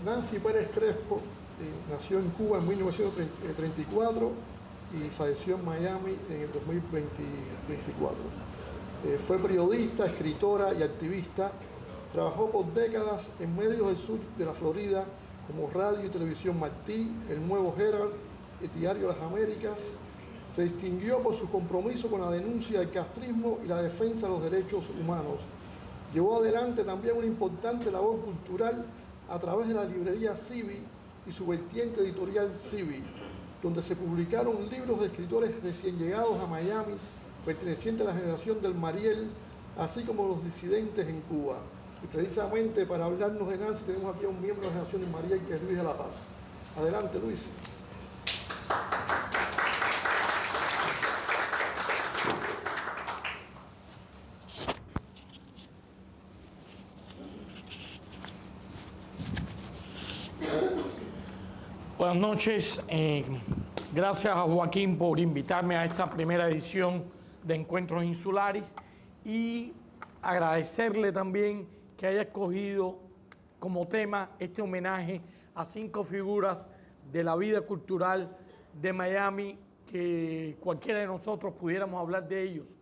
Nancy Pérez Crespo nació en Cuba en 1934 y falleció en Miami en el 2024. Fue periodista, escritora y activista. Trabajó por décadas en medios del sur de la Florida como Radio y Televisión Martí, El Nuevo Herald, el Diario Las Américas. Se distinguió por su compromiso con la denuncia del castrismo y la defensa de los derechos humanos. Llevó adelante también una importante labor cultural a través de la librería Civi y su vertiente editorial Civi, donde se publicaron libros de escritores recién llegados a Miami, pertenecientes a la generación del Mariel, así como los disidentes en Cuba. Y precisamente para hablarnos de Nancy tenemos aquí a un miembro de la generación del Mariel, que es Luis de la Paz. Adelante, Luis. Buenas noches. Gracias a Joaquín por invitarme a esta primera edición de Encuentros Insulares y agradecerle también que haya escogido como tema este homenaje a 5 figuras de la vida cultural de Miami, que cualquiera de nosotros pudiéramos hablar de ellos.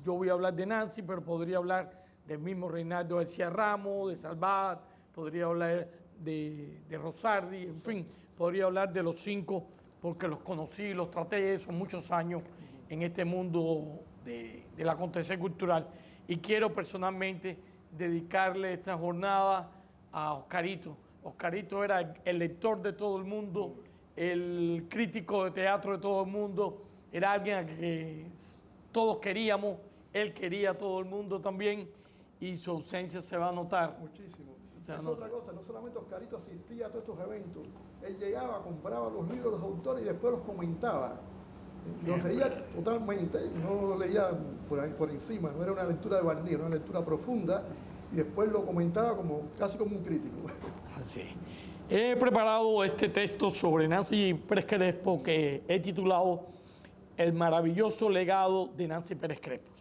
Yo voy a hablar de Nancy, pero podría hablar del mismo Reinaldo García Ramos, de Salvat, podría hablar de Rosardi, en fin, podría hablar de los 5 porque los conocí, los traté, son muchos años en este mundo del acontecer cultural, y quiero personalmente dedicarle esta jornada a Oscarito. Oscarito era el lector de todo el mundo, el crítico de teatro de todo el mundo, era alguien a que todos queríamos, él quería a todo el mundo también, y su ausencia se va a notar. Muchísimo. Es otra cosa, no solamente Oscarito asistía a todos estos eventos, él llegaba, compraba los libros de los autores y después los comentaba. Los leía totalmente, no lo leía por encima, no era una lectura de barniz, era una lectura profunda, y después lo comentaba casi como un crítico. Así. He preparado este texto sobre Nancy Pérez Crespo que he titulado El maravilloso legado de Nancy Pérez Crespo.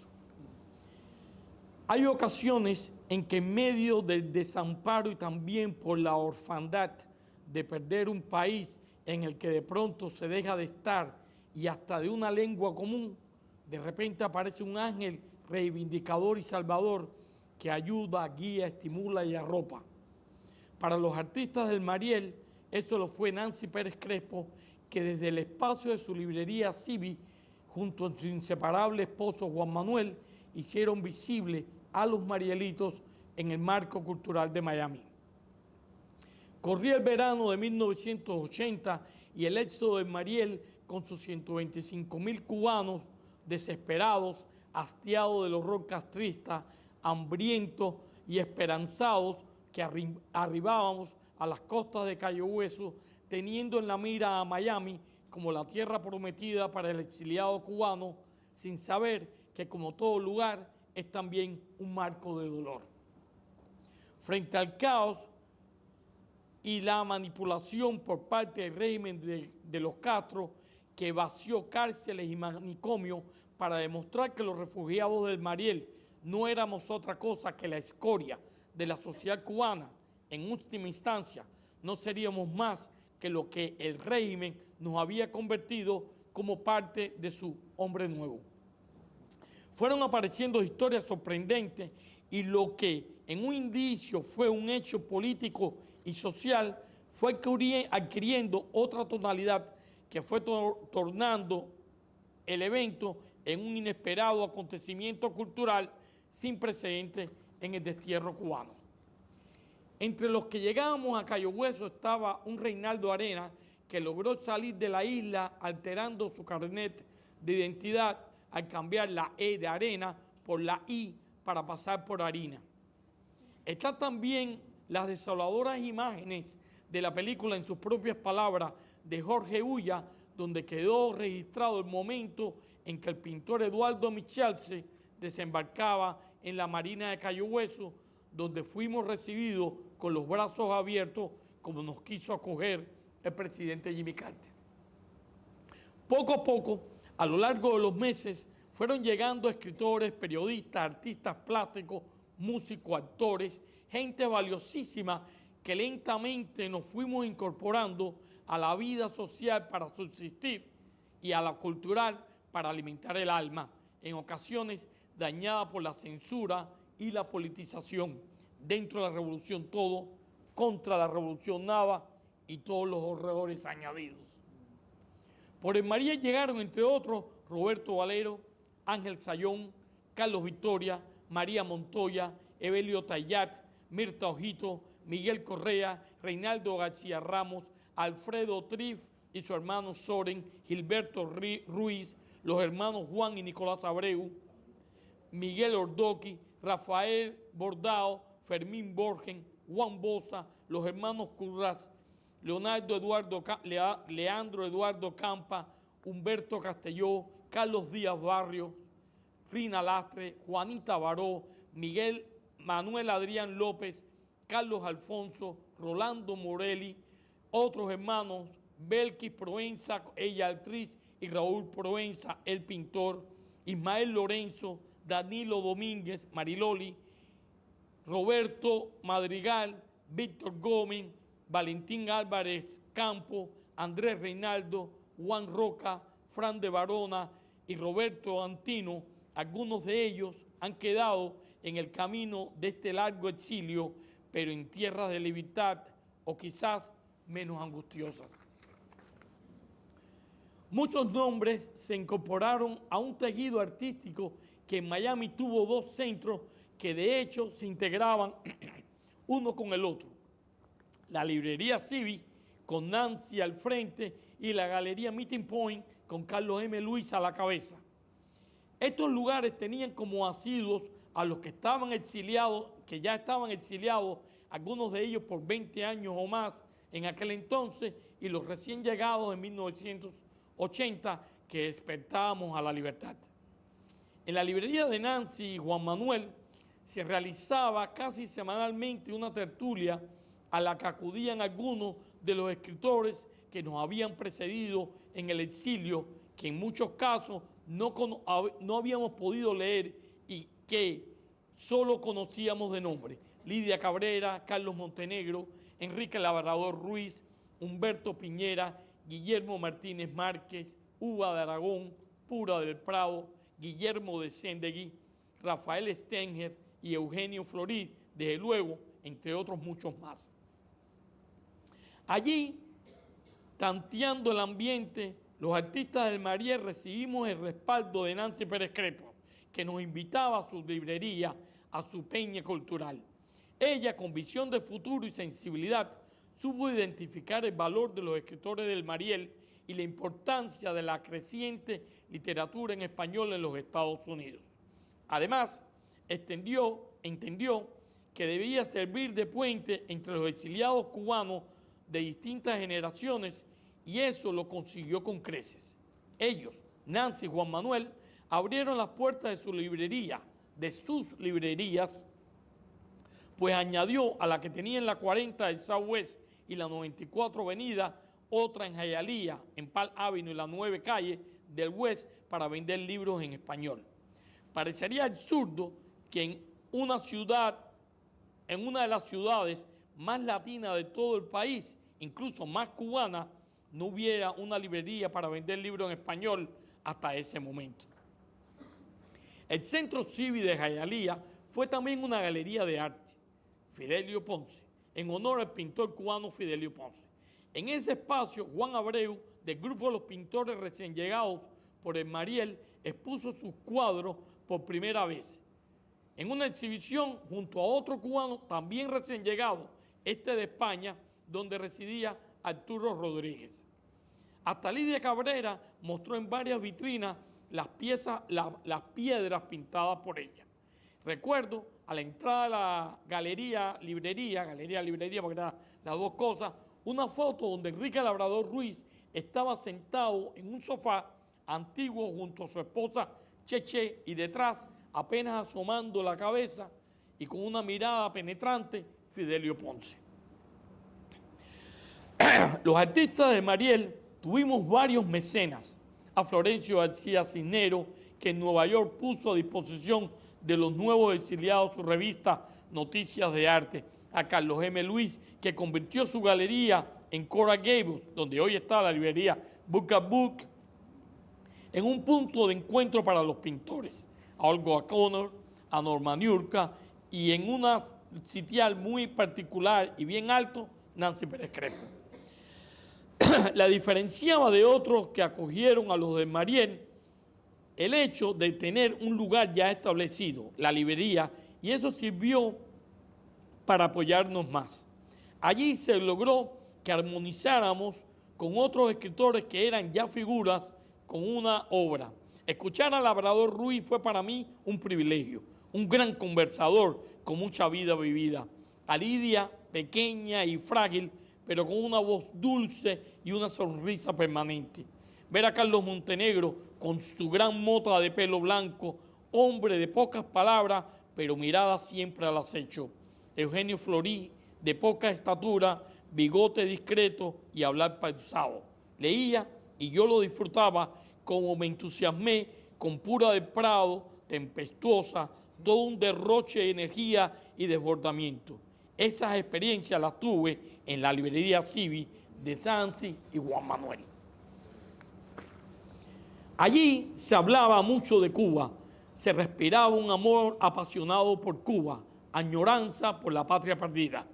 Hay ocasiones en que en medio del desamparo y también por la orfandad de perder un país en el que de pronto se deja de estar y hasta de una lengua común, de repente aparece un ángel reivindicador y salvador que ayuda, guía, estimula y arropa. Para los artistas del Mariel, eso lo fue Nancy Pérez Crespo, que desde el espacio de su librería Civi, junto a su inseparable esposo Juan Manuel, hicieron visible a los marielitos en el marco cultural de Miami. Corría el verano de 1980 y el éxodo del Mariel, con sus 125.000 cubanos desesperados, hastiados del horror castrista, hambrientos y esperanzados, que arribábamos a las costas de Cayo Hueso, teniendo en la mira a Miami como la tierra prometida para el exiliado cubano, sin saber que, como todo lugar, es también un marco de dolor. Frente al caos y la manipulación por parte del régimen de los Castro, que vació cárceles y manicomios para demostrar que los refugiados del Mariel no éramos otra cosa que la escoria de la sociedad cubana, en última instancia no seríamos más que lo que el régimen nos había convertido como parte de su hombre nuevo. Fueron apareciendo historias sorprendentes y lo que en un indicio fue un hecho político y social fue adquiriendo otra tonalidad que fue tornando el evento en un inesperado acontecimiento cultural sin precedentes en el destierro cubano. Entre los que llegábamos a Cayo Hueso estaba un Reinaldo Arenas que logró salir de la isla alterando su carnet de identidad al cambiar la E de arena por la I para pasar por harina. Están también las desoladoras imágenes de la película, en sus propias palabras, de Jorge Ulla, donde quedó registrado el momento en que el pintor Eduardo Michalce desembarcaba en la marina de Cayo Hueso, donde fuimos recibidos con los brazos abiertos, como nos quiso acoger el presidente Jimmy Carter. Poco a poco, a lo largo de los meses, fueron llegando escritores, periodistas, artistas plásticos, músicos, actores, gente valiosísima que lentamente nos fuimos incorporando a la vida social para subsistir y a la cultural para alimentar el alma, en ocasiones dañada por la censura y la politización. Dentro de la revolución todo, contra la revolución nada y todos los horrores añadidos. Por el Mariel llegaron, entre otros, Roberto Valero, Ángel Sayón, Carlos Victoria, María Montoya, Evelio Tayat, Mirta Ojito, Miguel Correa, Reinaldo García Ramos, Alfredo Trif y su hermano Soren, Gilberto Ruiz, los hermanos Juan y Nicolás Abreu, Miguel Ordoqui, Rafael Bordao, Fermín Borgen, Juan Boza, los hermanos Curras, Leandro Eduardo Campa, Humberto Castelló, Carlos Díaz Barrio, Rina Lastre, Juanita Baró, Miguel Manuel Adrián López, Carlos Alfonso, Rolando Morelli, otros hermanos, Belkis Proenza, ella actriz, y Raúl Proenza, el pintor, Ismael Lorenzo, Danilo Domínguez, Mariloli, Roberto Madrigal, Víctor Gómez, Valentín Álvarez Campo, Andrés Reinaldo, Juan Roca, Fran de Barona y Roberto Antino. Algunos de ellos han quedado en el camino de este largo exilio, pero en tierras de libertad o quizás menos angustiosas. Muchos nombres se incorporaron a un tejido artístico que en Miami tuvo dos centros que de hecho se integraban uno con el otro. La librería Civi con Nancy al frente y la galería Meeting Point con Carlos M. Luis a la cabeza. Estos lugares tenían como asiduos a los que estaban exiliados, que ya estaban exiliados, algunos de ellos por 20 años o más en aquel entonces, y los recién llegados en 1980 que despertábamos a la libertad. En la librería de Nancy y Juan Manuel se realizaba casi semanalmente una tertulia a la que acudían algunos de los escritores que nos habían precedido en el exilio, que en muchos casos no habíamos podido leer y que solo conocíamos de nombre: Lidia Cabrera, Carlos Montenegro, Enrique Labrador Ruiz, Humberto Piñera, Guillermo Martínez Márquez, Uva de Aragón, Pura del Prado, Guillermo de Sendegui, Rafael Stenger y Eugenio Florid, desde luego, entre otros muchos más. Allí, tanteando el ambiente, los artistas del Mariel recibimos el respaldo de Nancy Pérez Crepo, que nos invitaba a su librería, a su peña cultural. Ella, con visión de futuro y sensibilidad, supo identificar el valor de los escritores del Mariel y la importancia de la creciente literatura en español en los Estados Unidos. Además, entendió que debía servir de puente entre los exiliados cubanos de distintas generaciones, y eso lo consiguió con creces. Ellos, Nancy y Juan Manuel, abrieron las puertas de su librería, de sus librerías, pues añadió a la que tenía en la 40 del Southwest y la 94 Avenida, otra en Hialeah, en Park Avenue y la 9 Calle del West, para vender libros en español. Parecería absurdo que en una de las ciudades más latinas de todo el país, incluso más cubana, no hubiera una librería para vender libros en español hasta ese momento. El Centro Civi de Hialeah fue también una galería de arte, Fidelio Ponce, en honor al pintor cubano Fidelio Ponce. En ese espacio, Juan Abreu, del grupo de los pintores recién llegados por el Mariel, expuso sus cuadros por primera vez en una exhibición junto a otro cubano también recién llegado, de España, donde residía Arturo Rodríguez. Hasta Lidia Cabrera mostró en varias vitrinas las piedras pintadas por ella. Recuerdo, a la entrada de la galería librería, porque eran las dos cosas, una foto donde Enrique Labrador Ruiz estaba sentado en un sofá antiguo junto a su esposa Cheche, y detrás, apenas asomando la cabeza y con una mirada penetrante, Fidelio Ponce. Los artistas de Mariel tuvimos varios mecenas: a Florencio García Cisneros, que en Nueva York puso a disposición de los nuevos exiliados su revista Noticias de Arte; a Carlos M. Luis, que convirtió su galería en Coral Gables, donde hoy está la librería Book a Book, en un punto de encuentro para los pintores, a Olga O'Connor, a Norma Niurka y en una sitial muy particular y bien alto, Nancy Pérez Crespo. La diferenciaba de otros que acogieron a los de Mariel el hecho de tener un lugar ya establecido, la librería, y eso sirvió para apoyarnos más. Allí se logró que armonizáramos con otros escritores que eran ya figuras con una obra. Escuchar a Labrador Ruiz fue para mí un privilegio, un gran conversador con mucha vida vivida. A Lidia, pequeña y frágil, pero con una voz dulce y una sonrisa permanente. Ver a Carlos Montenegro con su gran mota de pelo blanco, hombre de pocas palabras, pero mirada siempre al acecho. Eugenio Florí, de poca estatura, bigote discreto y hablar pausado. Leía y yo lo disfrutaba como me entusiasmé con Pura del Prado, tempestuosa, todo un derroche de energía y desbordamiento. Esas experiencias las tuve en la librería Civi de Nancy y Juan Manuel. Allí se hablaba mucho de Cuba, se respiraba un amor apasionado por Cuba, añoranza por la patria perdida.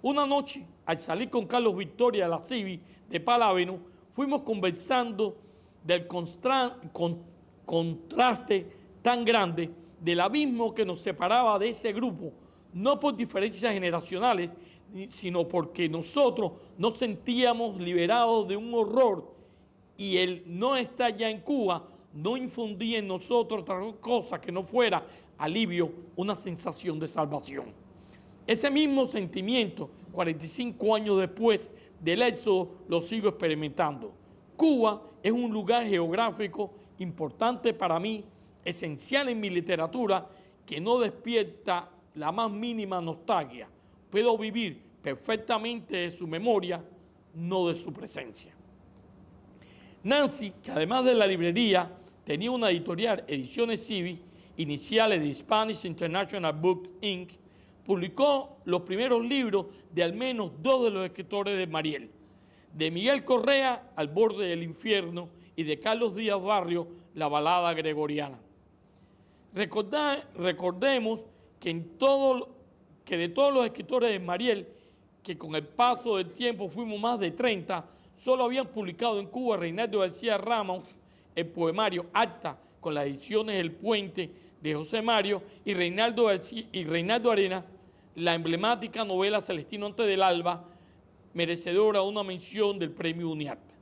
Una noche, al salir con Carlos Victoria de la Civi de Palaveno, fuimos conversando del contraste tan grande del abismo que nos separaba de ese grupo, no por diferencias generacionales, sino porque nosotros nos sentíamos liberados de un horror y el no estar ya en Cuba no infundía en nosotros otra cosa que no fuera alivio, una sensación de salvación. Ese mismo sentimiento, 45 años después del éxodo, lo sigo experimentando. Cuba es un lugar geográfico importante para mí, esencial en mi literatura, que no despierta la más mínima nostalgia. Puedo vivir perfectamente de su memoria, no de su presencia. Nancy, que además de la librería, tenía una editorial, Ediciones Civi, iniciales de Spanish International Book Inc., publicó los primeros libros de al menos 2 de los escritores de Mariel, de Miguel Correa, Al borde del infierno, y de Carlos Díaz Barrio, La balada gregoriana. Recordemos que de todos los escritores de Mariel, que con el paso del tiempo fuimos más de 30, solo habían publicado en Cuba Reinaldo García Ramos el poemario Acta, con las ediciones El Puente de José Mario, y Reinaldo Arenas, la emblemática novela Celestino antes del alba, merecedora de una mención del premio UNIACTA.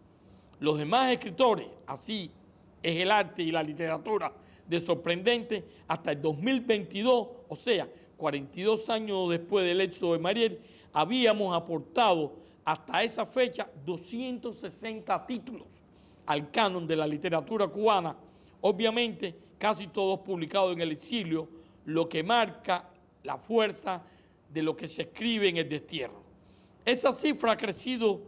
Los demás escritores, así es el arte y la literatura de sorprendente, hasta el 2022, o sea, 42 años después del éxodo de Mariel, habíamos aportado hasta esa fecha 260 títulos al canon de la literatura cubana, obviamente casi todos publicados en el exilio, lo que marca la fuerza de lo que se escribe en el destierro. Esa cifra ha crecido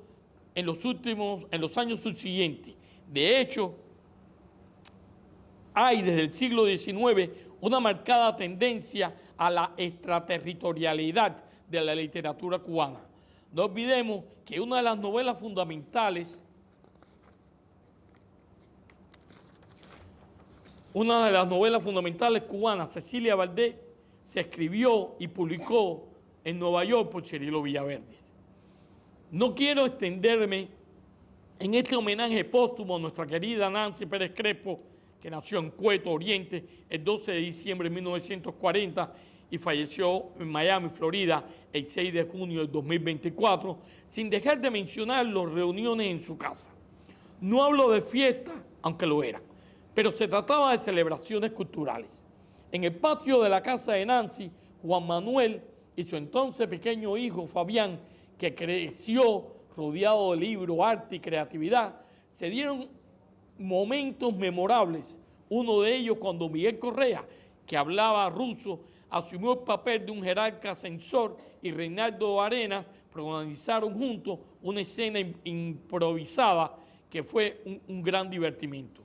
en los años subsiguientes. De hecho, hay desde el siglo XIX una marcada tendencia a la extraterritorialidad de la literatura cubana. No olvidemos que una de las novelas fundamentales cubanas, Cecilia Valdés, se escribió y publicó en Nueva York por Cirilo Villaverde. No quiero extenderme en este homenaje póstumo a nuestra querida Nancy Pérez Crespo, que nació en Cueto, Oriente, el 12 de diciembre de 1940 y falleció en Miami, Florida, el 6 de junio del 2024, sin dejar de mencionar las reuniones en su casa. No hablo de fiesta, aunque lo era, pero se trataba de celebraciones culturales. En el patio de la casa de Nancy, Juan Manuel y su entonces pequeño hijo Fabián, que creció rodeado de libros, arte y creatividad, se dieron momentos memorables. Uno de ellos cuando Miguel Correa, que hablaba ruso, asumió el papel de un jerarca censor, y Reinaldo Arenas protagonizaron juntos una escena improvisada que fue un gran divertimento.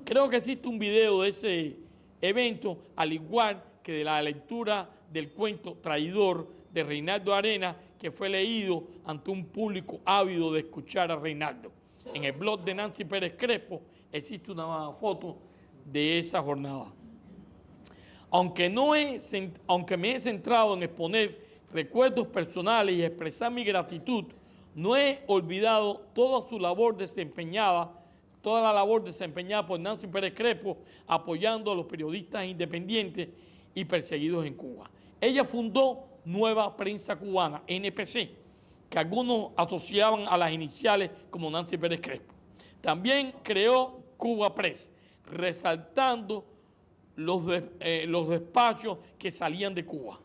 Creo que existe un video de ese evento, al igual que de la lectura del cuento Traidor de Reinaldo Arenas, que fue leído ante un público ávido de escuchar a Reinaldo. En el blog de Nancy Pérez Crespo existe una foto de esa jornada. Aunque me he centrado en exponer recuerdos personales y expresar mi gratitud, no he olvidado toda la labor desempeñada por Nancy Pérez Crespo apoyando a los periodistas independientes y perseguidos en Cuba. Ella fundó Nueva Prensa Cubana, NPC, que algunos asociaban a las iniciales como Nancy Pérez Crespo. También creó Cuba Press, resaltando los despachos que salían de Cuba.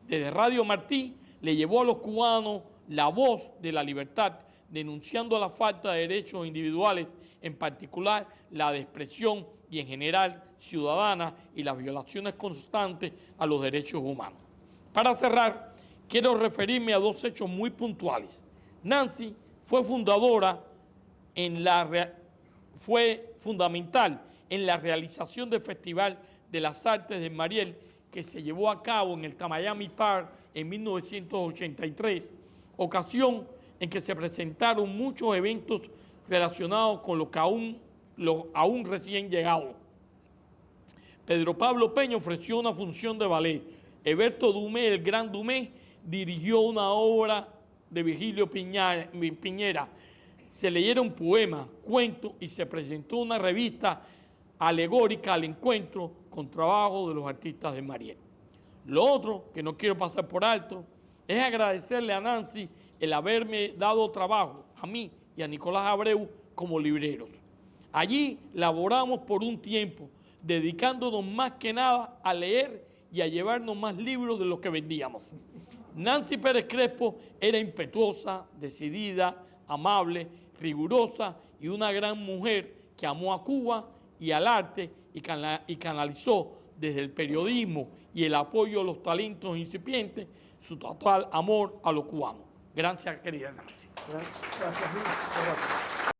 Desde Radio Martí le llevó a los cubanos la voz de la libertad, denunciando la falta de derechos individuales, en particular la de expresión y en general ciudadana y las violaciones constantes a los derechos humanos. Para cerrar, quiero referirme a dos hechos muy puntuales. Nancy fue fundamental en la realización del Festival de las Artes de Mariel, que se llevó a cabo en el Miami Park en 1983, ocasión en que se presentaron muchos eventos relacionados con los aún recién llegados. Pedro Pablo Peña ofreció una función de ballet. Heberto Dumé, el Gran Dumé, dirigió una obra de Virgilio Piñera. Se leyeron poemas, cuentos y se presentó una revista alegórica al encuentro con trabajo de los artistas de Mariel. Lo otro que no quiero pasar por alto es agradecerle a Nancy el haberme dado trabajo a mí y a Nicolás Abreu como libreros. Allí laboramos por un tiempo, dedicándonos más que nada a leer y a llevarnos más libros de los que vendíamos. Nancy Pérez Crespo era impetuosa, decidida, amable, rigurosa y una gran mujer que amó a Cuba y al arte y canalizó desde el periodismo y el apoyo a los talentos incipientes su total amor a los cubanos. Gracias, querida Nancy. Gracias, Luis.